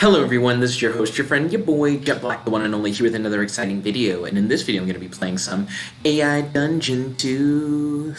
Hello everyone, this is your host, your friend, your boy, Jet Black, the one and only, here with another exciting video. And in this video, I'm going to be playing some AI Dungeon 2.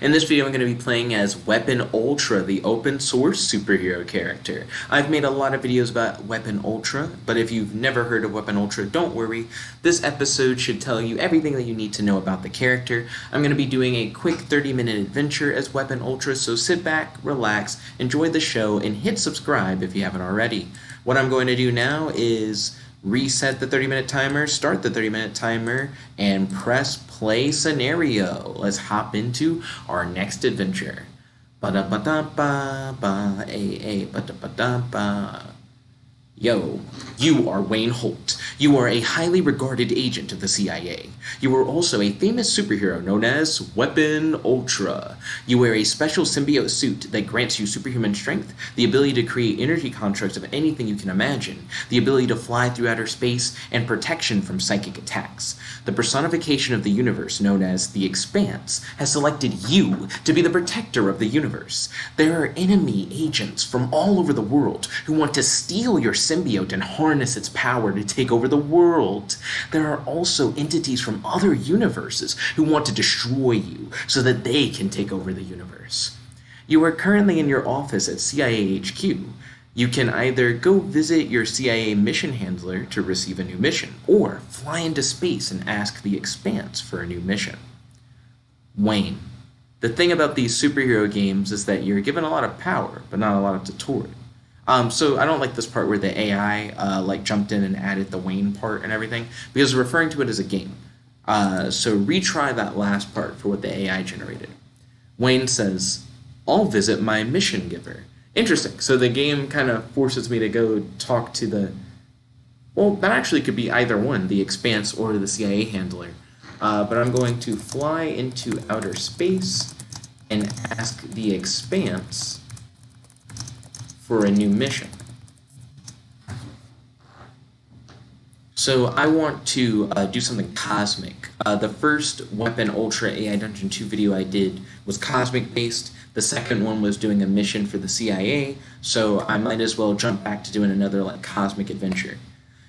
In this video, I'm going to be playing as Weapon Ultra, the open source superhero character. I've made a lot of videos about Weapon Ultra, but if you've never heard of Weapon Ultra, don't worry. This episode should tell you everything that you need to know about the character. I'm going to be doing a quick 30-minute adventure as Weapon Ultra, so sit back, relax, enjoy the show, and hit subscribe if you haven't already. What I'm going to do now is reset the 30-minute timer, start the 30-minute timer, and press play scenario. Let's hop into our next adventure. Yo, you are Wayne Holt. You are a highly regarded agent of the CIA. You are also a famous superhero known as Weapon Ultra. You wear a special symbiote suit that grants you superhuman strength, the ability to create energy constructs of anything you can imagine, the ability to fly through outer space, and protection from psychic attacks. The personification of the universe, known as the Expanse, has selected you to be the protector of the universe. There are enemy agents from all over the world who want to steal your symbiote and harness its power to take over the world. There are also entities from other universes who want to destroy you so that they can take over the universe. You are currently in your office at CIA HQ. You can either go visit your CIA mission handler to receive a new mission, or fly into space and ask the Expanse for a new mission. Wayne. The thing about these superhero games is that you're given a lot of power, but not a lot of tutorial. So I don't like this part where the AI jumped in and added the Wayne part and everything, because we're referring to it as a game. So retry that last part for what the AI generated. Wayne says, "I'll visit my mission giver." Interesting. So the game kind of forces me to go talk to the... Well, that actually could be either one, the Expanse or the CIA handler. But I'm going to fly into outer space and ask the Expanse for a new mission. So I want to do something cosmic. The first Weapon Ultra AI Dungeon 2 video I did was cosmic based. The second one was doing a mission for the CIA, so I might as well jump back to doing another cosmic adventure.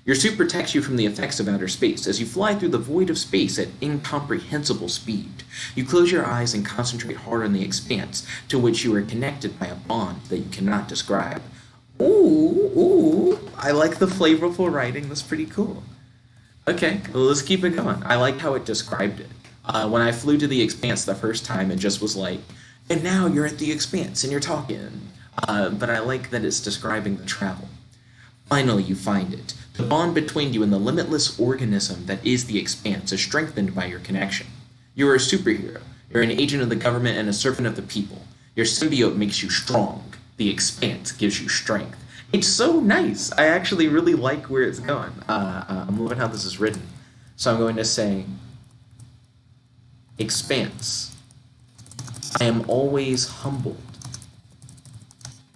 Your suit protects you from the effects of outer space as you fly through the void of space at incomprehensible speed. You close your eyes and concentrate hard on the Expanse, to which you are connected by a bond that you cannot describe. Ooh, I like the flavorful writing. That's pretty cool. Okay, well, let's keep it going. I like how it described it. When I flew to the Expanse the first time, it just was like, and now you're at the Expanse and you're talking. But I like that it's describing the travel. Finally, you find it. The bond between you and the limitless organism that is the Expanse is strengthened by your connection. You are a superhero. You're an agent of the government and a servant of the people. Your symbiote makes you strong. The Expanse gives you strength. It's so nice. I actually really like where it's going. I'm loving how this is written. So I'm going to say, Expanse, I am always humbled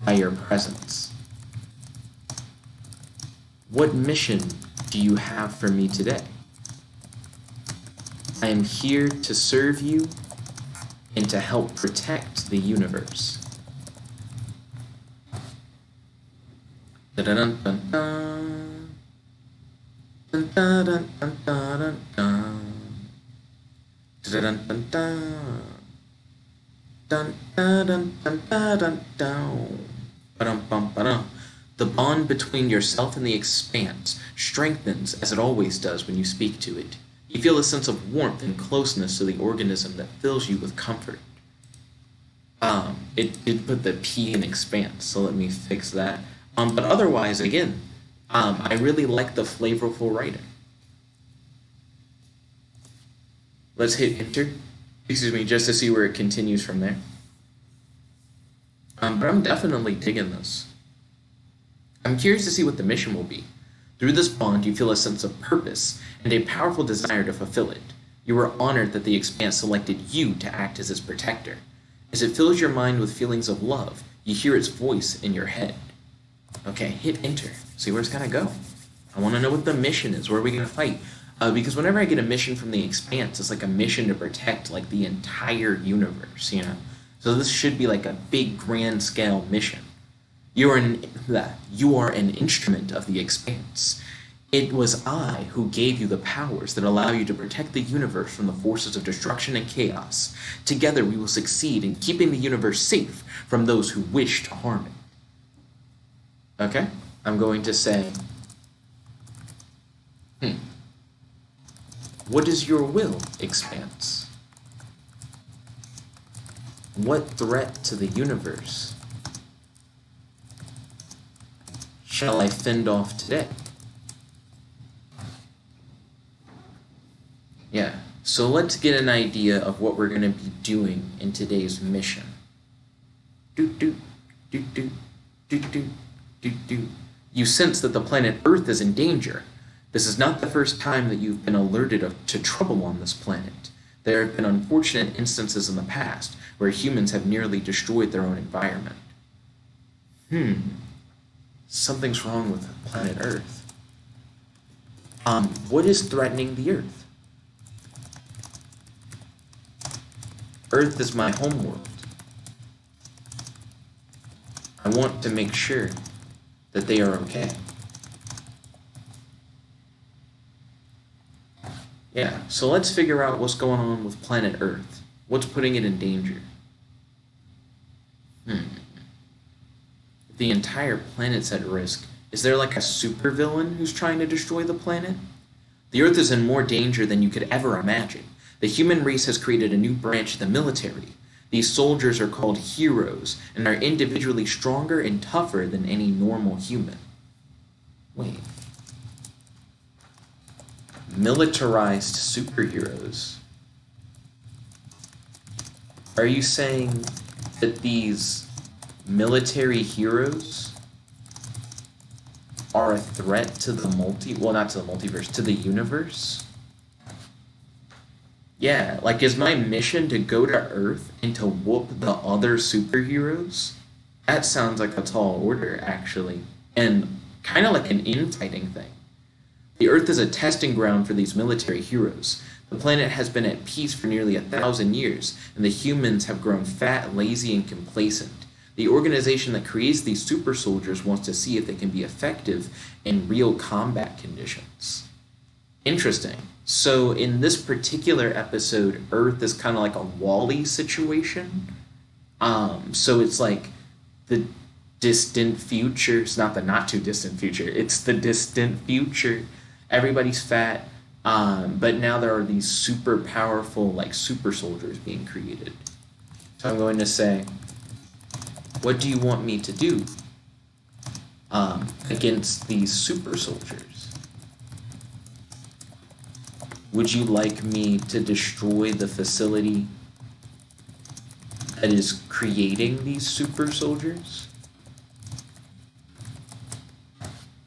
by your presence. What mission do you have for me today? I am here to serve you and to help protect the universe. Dun-dun-dun-dun-dun. Dun-dun-dun-dun-dun-dun. Dun-dun-dun-dun. Dun-dun-dun-dun-dun-dun. Ba-dum-bum-ba-dum. The bond between yourself and the Expanse strengthens as it always does when you speak to it. You feel a sense of warmth and closeness to the organism that fills you with comfort. It did put the P in Expanse, so let me fix that. But otherwise, again, I really like the flavorful writing. Let's hit enter, just to see where it continues from there. But I'm definitely digging this. I'm curious to see what the mission will be. Through this bond, you feel a sense of purpose and a powerful desire to fulfill it. You are honored that the Expanse selected you to act as its protector. As it fills your mind with feelings of love, you hear its voice in your head. Okay, hit enter. See where it's gonna go. I want to know what the mission is. Where are we gonna fight? Because whenever I get a mission from the Expanse, it's like a mission to protect the entire universe, So this should be like a big grand scale mission. You are an instrument of the Expanse. It was I who gave you the powers that allow you to protect the universe from the forces of destruction and chaos. Together we will succeed in keeping the universe safe from those who wish to harm it. Okay? I'm going to say, what is your will, Expanse? What threat to the universe shall I fend off today? Yeah, so let's get an idea of what we're going to be doing in today's mission. You sense that the planet Earth is in danger. This is not the first time that you've been alerted to trouble on this planet. There have been unfortunate instances in the past where humans have nearly destroyed their own environment. Something's wrong with planet Earth. What is threatening the Earth? Earth is my homeworld. I want to make sure that they are okay. Yeah, so let's figure out what's going on with planet Earth. What's putting it in danger? If the entire planet's at risk, is there like a supervillain who's trying to destroy the planet? The Earth is in more danger than you could ever imagine. The human race has created a new branch of the military. These soldiers are called heroes and are individually stronger and tougher than any normal human. Wait. Militarized superheroes. Are you saying that these military heroes are a threat to the not to the multiverse, to the universe? Yeah, like is my mission to go to Earth and to whoop the other superheroes? That sounds like a tall order, actually, and kind of like an infighting thing. The Earth is a testing ground for these military heroes. The planet has been at peace for nearly 1,000 years, and the humans have grown fat, lazy, and complacent. The organization that creates these super soldiers wants to see if they can be effective in real combat conditions. Interesting. So in this particular episode, Earth is kind of like a Wall-E situation. So it's like the distant future. It's not the not too distant future. It's the distant future. Everybody's fat. But now there are these super powerful, like super soldiers being created. So I'm going to say, what do you want me to do against these super soldiers? Would you like me to destroy the facility that is creating these super soldiers?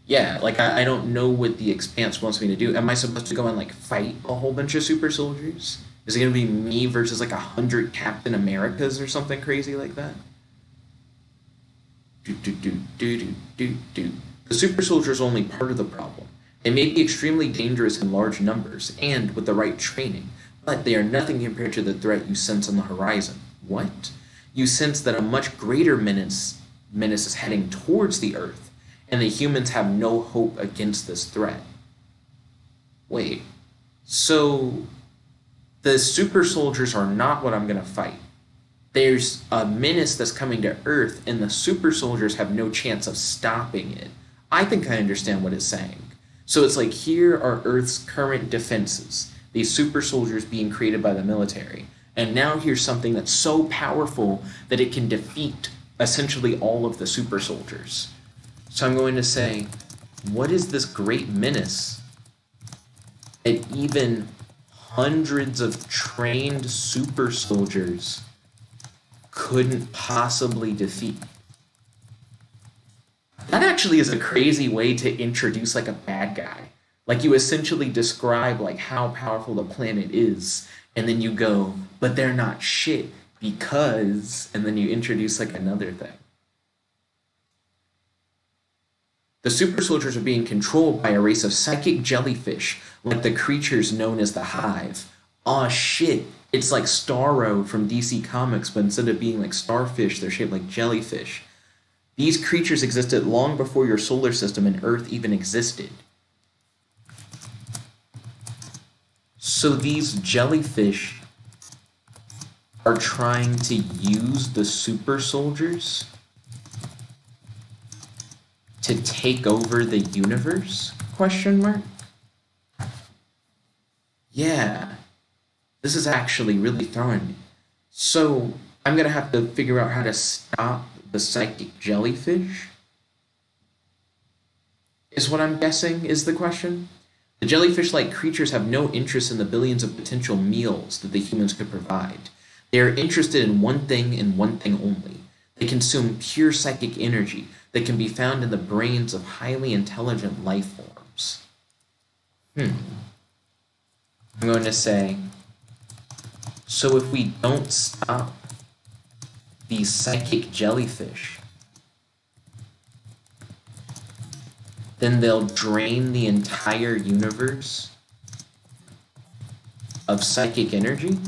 Yeah, like I don't know what the Expanse wants me to do. Am I supposed to go and like fight a whole bunch of super soldiers? Is it gonna be me versus like 100 Captain Americas or something crazy like that? The super soldiers are only part of the problem. They may be extremely dangerous in large numbers and with the right training, but they are nothing compared to the threat you sense on the horizon. What? You sense that a much greater menace is heading towards the Earth, and the humans have no hope against this threat. Wait, so the super soldiers are not what I'm going to fight. There's a menace that's coming to Earth, and the super soldiers have no chance of stopping it. I think I understand what it's saying. So it's like, here are Earth's current defenses, these super soldiers being created by the military. And now here's something that's so powerful that it can defeat essentially all of the super soldiers. So I'm going to say, what is this great menace that even hundreds of trained super soldiers couldn't possibly defeat? That actually is a crazy way to introduce like a bad guy. Like you essentially describe like how powerful the planet is, and then you go, but they're not shit because, and then you introduce like another thing. The super soldiers are being controlled by a race of psychic jellyfish, like the creatures known as the Hive. Aw shit, it's like Starro from DC Comics, but instead of being like starfish, they're shaped like jellyfish. These creatures existed long before your solar system and Earth even existed. So these jellyfish are trying to use the super soldiers to take over the universe? Question mark? Yeah. This is actually really throwing me. So I'm gonna have to figure out how to stop the psychic jellyfish? Is what I'm guessing is the question. The jellyfish-like creatures have no interest in the billions of potential meals that the humans could provide. They are interested in one thing and one thing only. They consume pure psychic energy that can be found in the brains of highly intelligent life forms. I'm going to say, so if we don't stop these psychic jellyfish, then they'll drain the entire universe of psychic energy?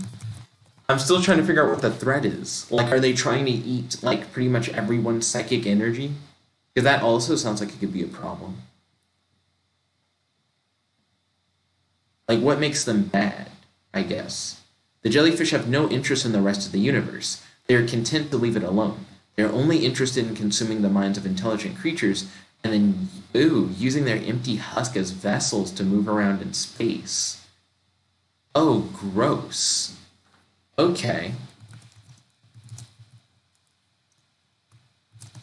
I'm still trying to figure out what the threat is. Like, are they trying to eat, like, pretty much everyone's psychic energy? Because that also sounds like it could be a problem. Like, what makes them bad, I guess? The jellyfish have no interest in the rest of the universe. They are content to leave it alone. They are only interested in consuming the minds of intelligent creatures and then, using their empty husk as vessels to move around in space. Oh, gross. Okay.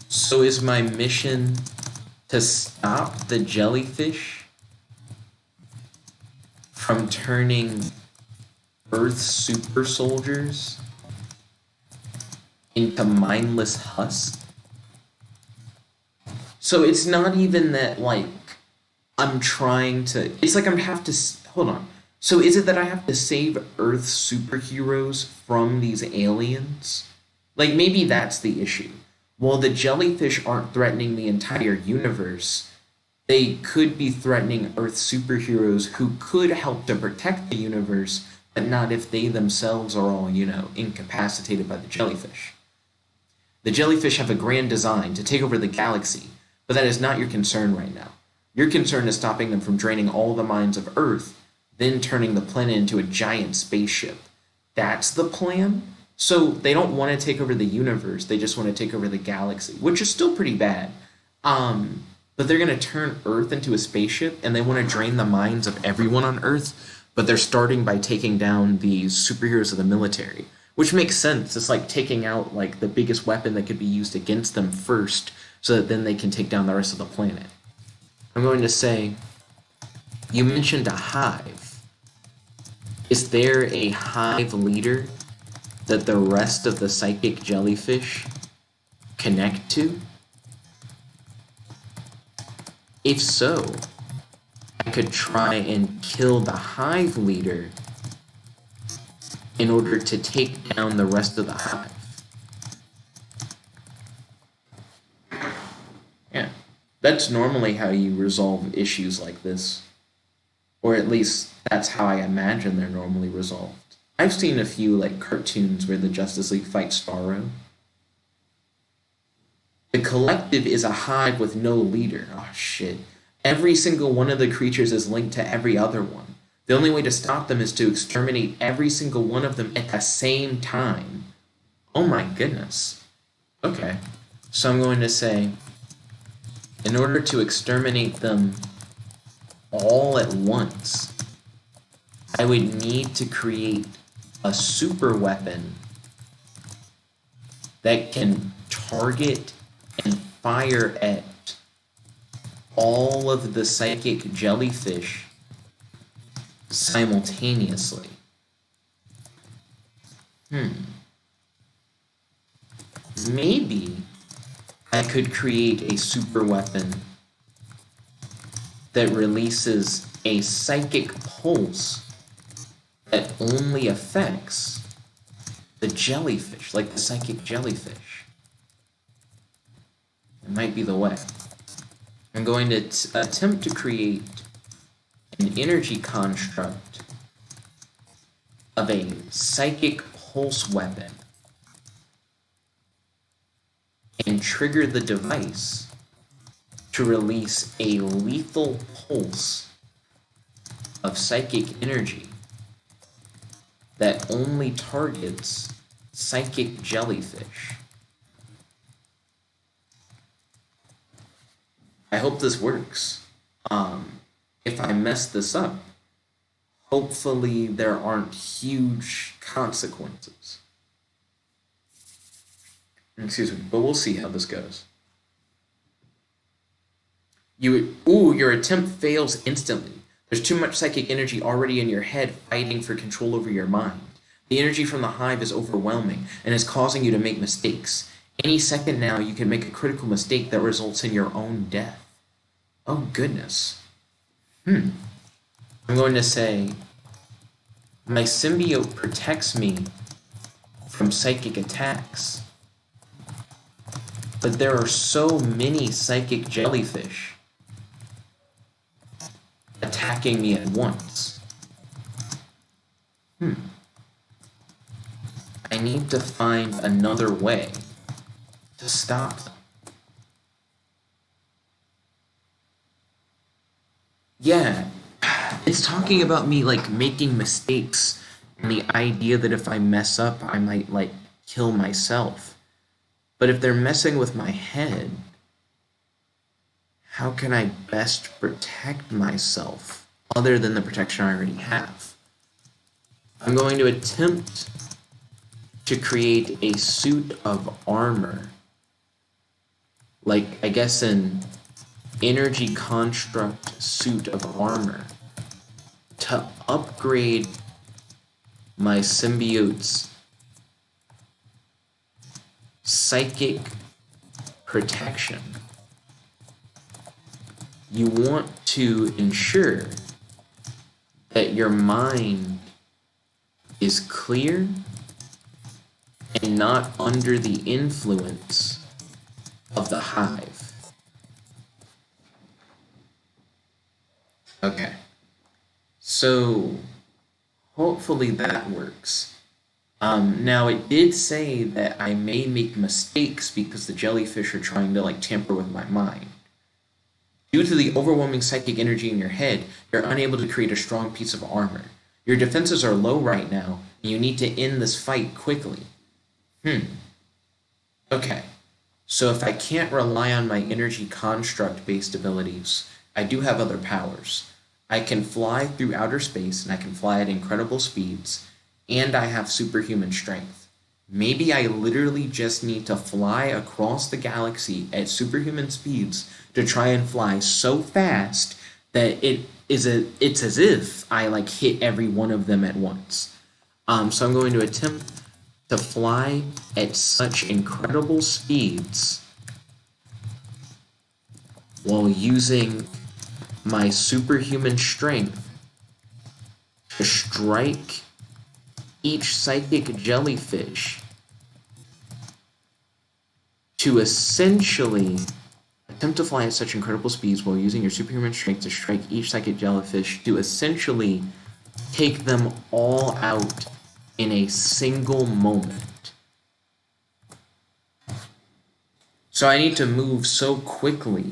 So is my mission to stop the jellyfish from turning Earth super soldiers into mindless husks? So it's not even that, like, I'm trying to... It's like I'm have to... Hold on. So is it that I have to save Earth superheroes from these aliens? Like, maybe that's the issue. While the jellyfish aren't threatening the entire universe, they could be threatening Earth superheroes who could help to protect the universe, but not if they themselves are all, incapacitated by the jellyfish. The jellyfish have a grand design to take over the galaxy, but that is not your concern right now. Your concern is stopping them from draining all the minds of Earth, then turning the planet into a giant spaceship. That's the plan? So they don't want to take over the universe, they just want to take over the galaxy, which is still pretty bad. But they're going to turn Earth into a spaceship, and they want to drain the minds of everyone on Earth, but they're starting by taking down the superheroes of the military, which makes sense. It's like taking out, like, the biggest weapon that could be used against them first, so that then they can take down the rest of the planet. I'm going to say, you mentioned a hive. Is there a hive leader that the rest of the psychic jellyfish connect to? If so, I could try and kill the hive leader in order to take down the rest of the hive. Yeah, that's normally how you resolve issues like this. Or at least that's how I imagine they're normally resolved. I've seen a few, like, cartoons where the Justice League fights Starro. The collective is a hive with no leader. Oh, shit. Every single one of the creatures is linked to every other one. The only way to stop them is to exterminate every single one of them at the same time. Oh my goodness. Okay. So I'm going to say, in order to exterminate them all at once, I would need to create a super weapon that can target and fire at all of the psychic jellyfish simultaneously. Maybe I could create a super weapon that releases a psychic pulse that only affects the jellyfish, like the psychic jellyfish. It might be the way. I'm going to attempt to create an energy construct of a psychic pulse weapon. and trigger the device to release a lethal pulse of psychic energy that only targets psychic jellyfish. I hope this works. If I mess this up, hopefully there aren't huge consequences. Excuse me, but we'll see how this goes. Your attempt fails instantly. There's too much psychic energy already in your head fighting for control over your mind. The energy from the hive is overwhelming and is causing you to make mistakes. Any second now, you can make a critical mistake that results in your own death. Oh, goodness. I'm going to say, my symbiote protects me from psychic attacks. But there are so many psychic jellyfish attacking me at once. I need to find another way to stop them. Yeah, it's talking about me, like, making mistakes and the idea that if I mess up, I might, like, kill myself. But if they're messing with my head, how can I best protect myself other than the protection I already have? I'm going to attempt to create a suit of armor, like, I guess an energy construct suit of armor, to upgrade my symbiote's psychic protection. You want to ensure that your mind is clear and not under the influence of the hive. Okay. So hopefully that works. Now it did say that I may make mistakes because the jellyfish are trying to, like, tamper with my mind. Due to the overwhelming psychic energy in your head, you're unable to create a strong piece of armor. Your defenses are low right now, and you need to end this fight quickly. Okay. So if I can't rely on my energy construct-based abilities, I do have other powers. I can fly through outer space, and I can fly at incredible speeds, and I have superhuman strength. Maybe I literally just need to fly across the galaxy at superhuman speeds to try and fly so fast that it's as if I, like, hit every one of them at once. So I'm going to attempt to fly at such incredible speeds while using my superhuman strength to strike each psychic jellyfish to essentially attempt to fly at such incredible speeds while using your superhuman strength to strike each psychic jellyfish to essentially take them all out in a single moment. So I need to move so quickly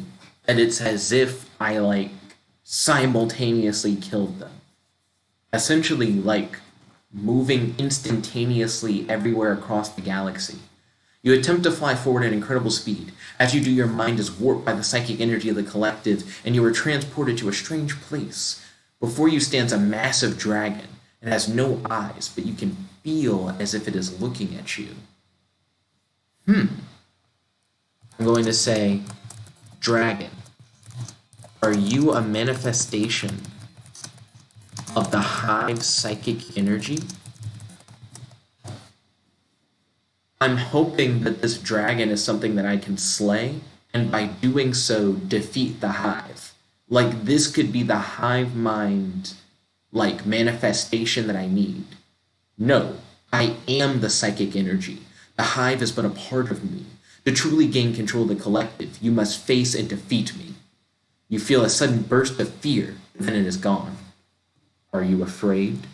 that it's as if I, like, simultaneously killed them. Essentially, like, moving instantaneously everywhere across the galaxy. You attempt to fly forward at incredible speed. As you do, your mind is warped by the psychic energy of the collective, and you are transported to a strange place. Before you stands a massive dragon. It has no eyes, but you can feel as if it is looking at you. I'm going to say, dragon, are you a manifestation of the hive's psychic energy? I'm hoping that this dragon is something that I can slay, and by doing so, defeat the hive. Like, this could be the hive mind, like, manifestation that I need. No, I am the psychic energy. The hive is but a part of me. To truly gain control of the collective, you must face and defeat me. You feel a sudden burst of fear, and then it is gone. Are you afraid?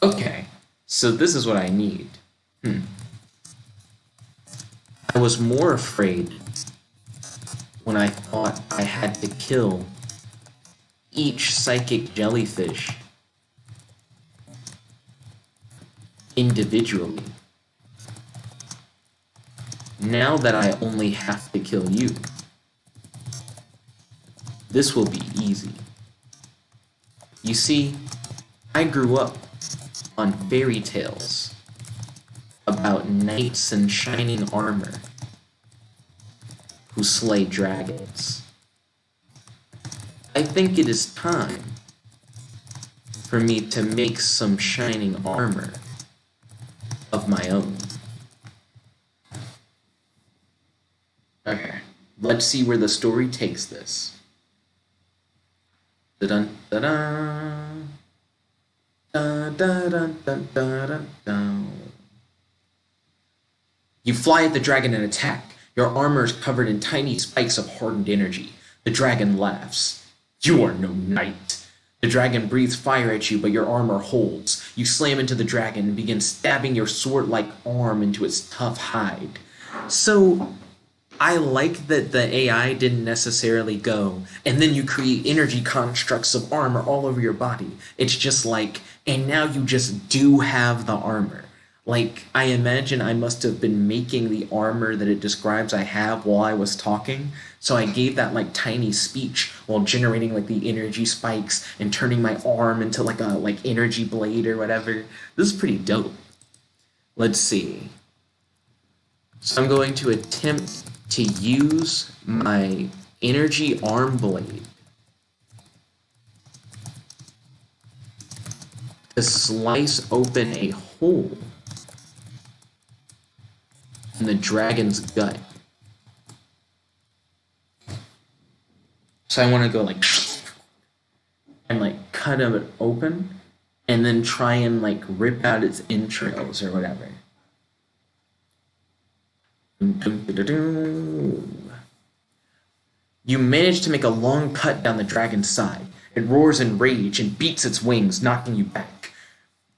Okay, so this is what I need. I was more afraid when I thought I had to kill each psychic jellyfish individually. Now that I only have to kill you, this will be easy. You see, I grew up on fairy tales about knights in shining armor who slay dragons. I think it is time for me to make some shining armor of my own. Okay, let's see where the story takes this. Da-dun, da-dun. Da-da-dun-dun-dun-dun-dun. You fly at the dragon and attack. Your armor is covered in tiny spikes of hardened energy. The dragon laughs. You are no knight. The dragon breathes fire at you, but your armor holds. You slam into the dragon and begin stabbing your sword-like arm into its tough hide. So, I like that the AI didn't necessarily go, and then you create energy constructs of armor all over your body. It's just like, and now you just do have the armor. Like, I imagine I must have been making the armor that it describes I have while I was talking. So I gave that like tiny speech while generating like the energy spikes and turning my arm into like a energy blade or whatever. This is pretty dope. Let's see. So I'm going to attempt to use my energy arm blade to slice open a hole in the dragon's gut. So I want to go like and like cut it open and then try and like rip out its entrails or whatever. You manage to make a long cut down the dragon's side. It roars in rage and beats its wings, knocking you back.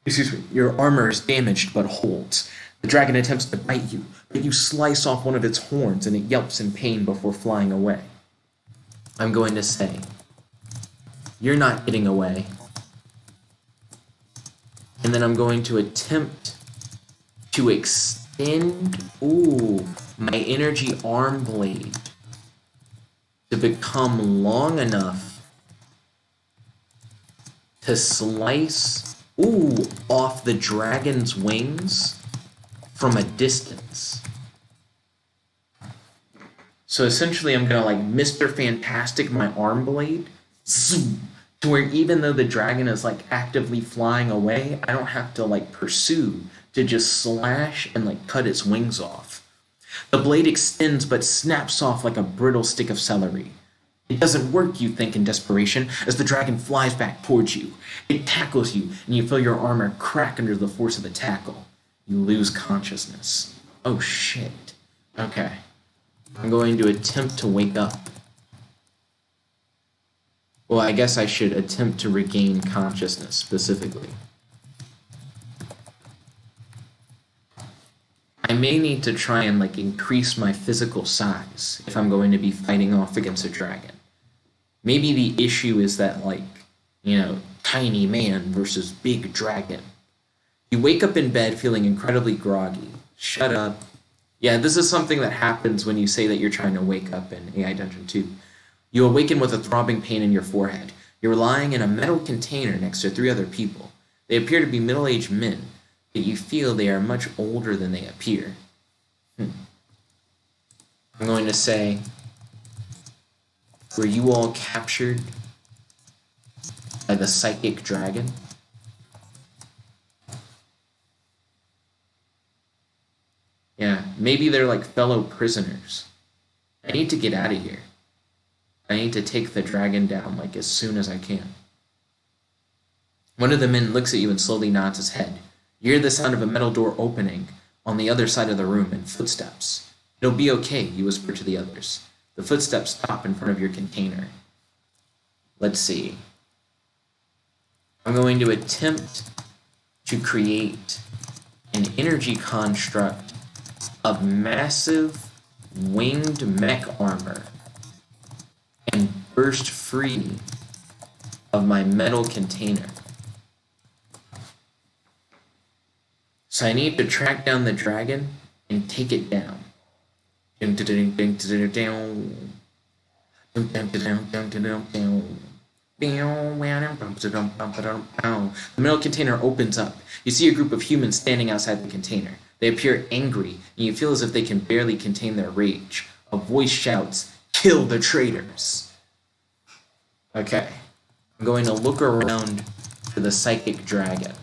Excuse me, your armor is damaged but holds. The dragon attempts to bite you, but you slice off one of its horns and it yelps in pain before flying away. I'm going to say, you're not getting away. And then I'm going to attempt to extend, my energy arm blade to become long enough to slice, off the dragon's wings from a distance. So essentially I'm gonna like Mr. Fantastic my arm blade, zoom, to where even though the dragon is like actively flying away, I don't have to like pursue, to just slash and like cut its wings off. The blade extends but snaps off like a brittle stick of celery. It doesn't work, you think in desperation, as the dragon flies back towards you. It tackles you, and you feel your armor crack under the force of the tackle. You lose consciousness. Oh shit. Okay. I'm going to attempt to wake up. Well, I guess I should attempt to regain consciousness, specifically. I may need to try and, like, increase my physical size if I'm going to be fighting off against a dragon. Maybe the issue is that, like, tiny man versus big dragon. You wake up in bed feeling incredibly groggy. Shut up. Yeah, this is something that happens when you say that you're trying to wake up in AI Dungeon 2. You awaken with a throbbing pain in your forehead. You're lying in a metal container next to 3 other people. They appear to be middle-aged men, but you feel they are much older than they appear. I'm going to say, were you all captured by the psychic dragon? Yeah, maybe they're like fellow prisoners. I need to get out of here. I need to take the dragon down like as soon as I can. One of the men looks at you and slowly nods his head. You hear the sound of a metal door opening on the other side of the room and footsteps. It'll be okay, you whisper to the others. The footsteps stop in front of your container. Let's see. I'm going to attempt to create an energy construct of massive winged mech armor and burst free of my metal container. So I need to track down the dragon and take it down. The metal container opens up. You see a group of humans standing outside the container. They appear angry, and you feel as if they can barely contain their rage. A voice shouts, "Kill the traitors!" Okay. I'm going to look around for the psychic dragon.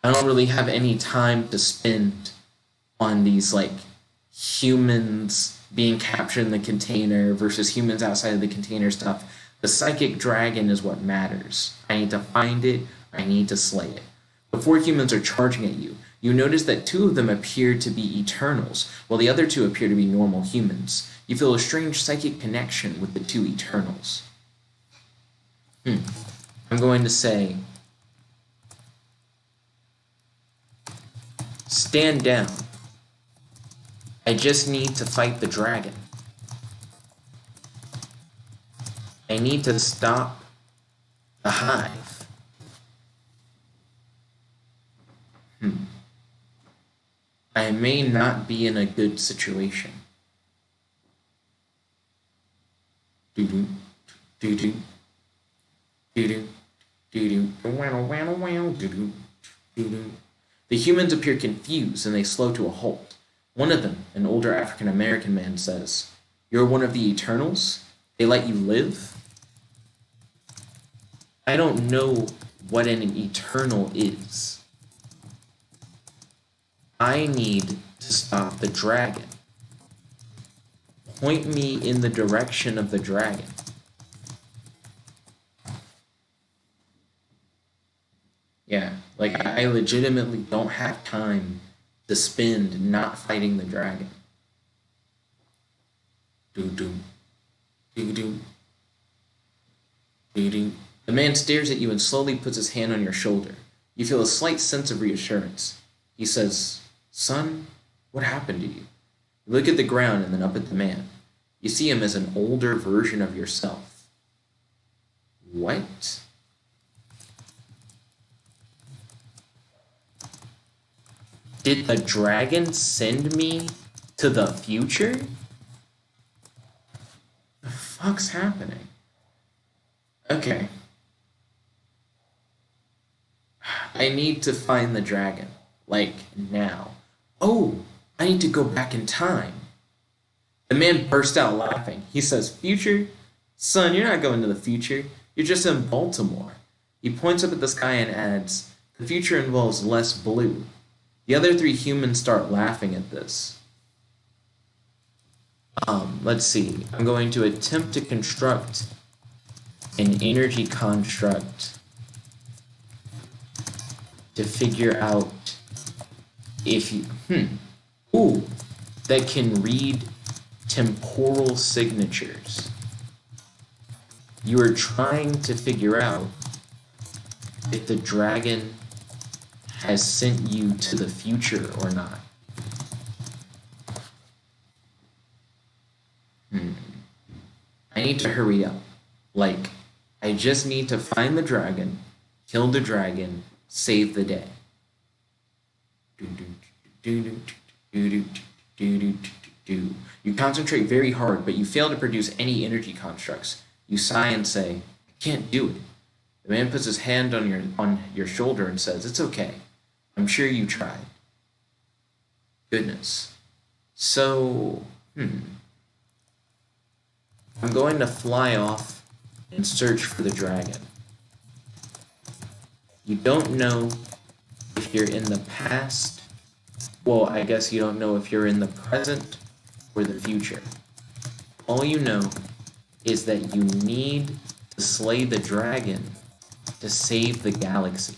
I don't really have any time to spend on these, like, humans being captured in the container versus humans outside of the container stuff. The psychic dragon is what matters. I need to find it, I need to slay it. Before humans are charging at you, you notice that 2 of them appear to be Eternals, while the other 2 appear to be normal humans. You feel a strange psychic connection with the 2 Eternals. I'm going to say, stand down. I just need to fight the dragon. I need to stop the Hive. I may not be in a good situation. The humans appear confused and they slow to a halt. One of them, an older African-American man, says, "You're one of the Eternals? They let you live?" I don't know what an Eternal is. I need to stop the dragon. Point me in the direction of the dragon. Yeah, like, I legitimately don't have time to spend not fighting the dragon. The man stares at you and slowly puts his hand on your shoulder. You feel a slight sense of reassurance. He says, "Son, what happened to you?" You look at the ground and then up at the man. You see him as an older version of yourself. What? Did the dragon send me to the future? The fuck's happening? Okay. I need to find the dragon. Like, now. Oh, I need to go back in time. The man burst out laughing. He says, "Future? Son, you're not going to the future. You're just in Baltimore." He points up at the sky and adds, "The future involves less blue." The other 3 humans start laughing at this. Let's see. I'm going to attempt to construct an energy construct to figure out if you... that can read temporal signatures. You are trying to figure out if the dragon has sent you to the future or not. I need to hurry up. Like, I just need to find the dragon, kill the dragon, save the day. You concentrate very hard, but you fail to produce any energy constructs. You sigh and say, "I can't do it." The man puts his hand on your shoulder and says, "It's okay. I'm sure you tried." Goodness. So, I'm going to fly off and search for the dragon. You don't know if you're in the past. Well, I guess you don't know if you're in the present or the future. All you know is that you need to slay the dragon to save the galaxy.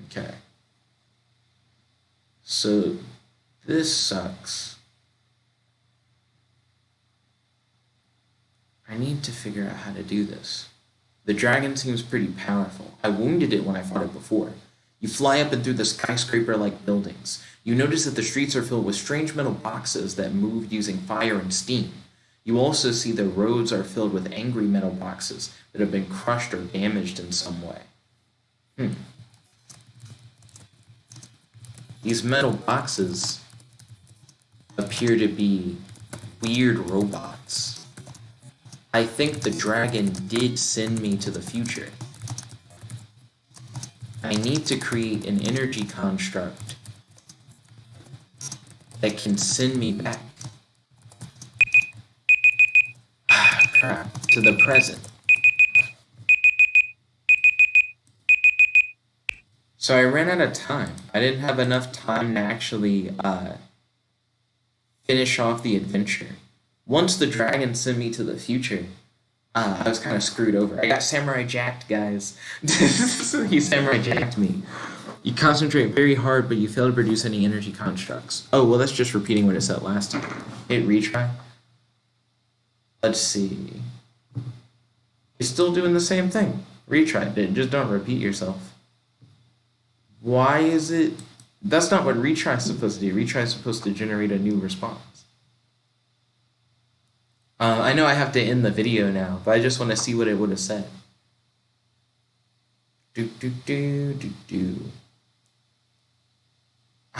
Okay. So, this sucks. I need to figure out how to do this. The dragon seems pretty powerful. I wounded it when I fought it before. You fly up and through the skyscraper-like buildings. You notice that the streets are filled with strange metal boxes that move using fire and steam. You also see the roads are filled with angry metal boxes that have been crushed or damaged in some way. These metal boxes appear to be weird robots. I think the dragon did send me to the future. I need to create an energy construct that can send me back to the present. So I ran out of time. I didn't have enough time to actually finish off the adventure. Once the dragon sent me to the future, I was kind of screwed over. I got samurai jacked, guys. He samurai jacked me. You concentrate very hard, but you fail to produce any energy constructs. Oh, well, that's just repeating what it said last time. Hit retry. Let's see. You're still doing the same thing. Retry it. Just don't repeat yourself. Why is it... That's not what retry is supposed to do. Retry is supposed to generate a new response. I know I have to end the video now, but I just want to see what it would have said. I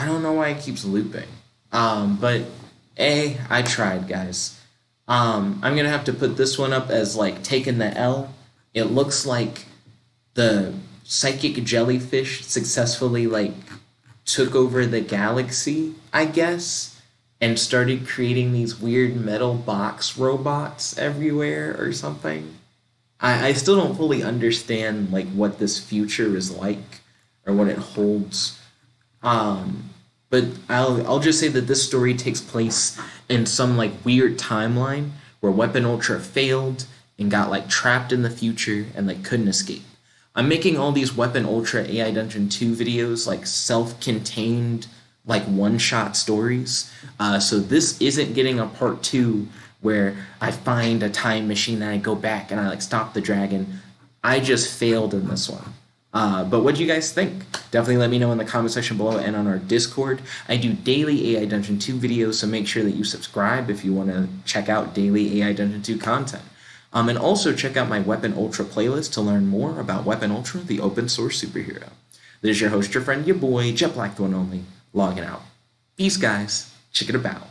don't know why it keeps looping. But I tried, guys. I'm going to have to put this one up as, like, taking the L. It looks like the psychic jellyfish successfully, like, took over the galaxy, I guess, and started creating these weird metal box robots everywhere or something. I still don't fully understand, like, what this future is like or what it holds. But I'll just say that this story takes place in some, like, weird timeline where Weapon Ultra failed and got, like, trapped in the future and, like, couldn't escape. I'm making all these Weapon Ultra AI Dungeon 2 videos, like, self-contained, like, one-shot stories. So this isn't getting a part 2 where I find a time machine and I go back and I, like, stop the dragon. I just failed in this one. But what do you guys think? Definitely let me know in the comment section below and on our Discord. I do daily AI Dungeon 2 videos, so make sure that you subscribe if you want to check out daily AI Dungeon 2 content. And also check out my Weapon Ultra playlist to learn more about Weapon Ultra, the open source superhero. This is your host, your friend, your boy, Jet Black the one only, logging out. Peace, guys. Check it about.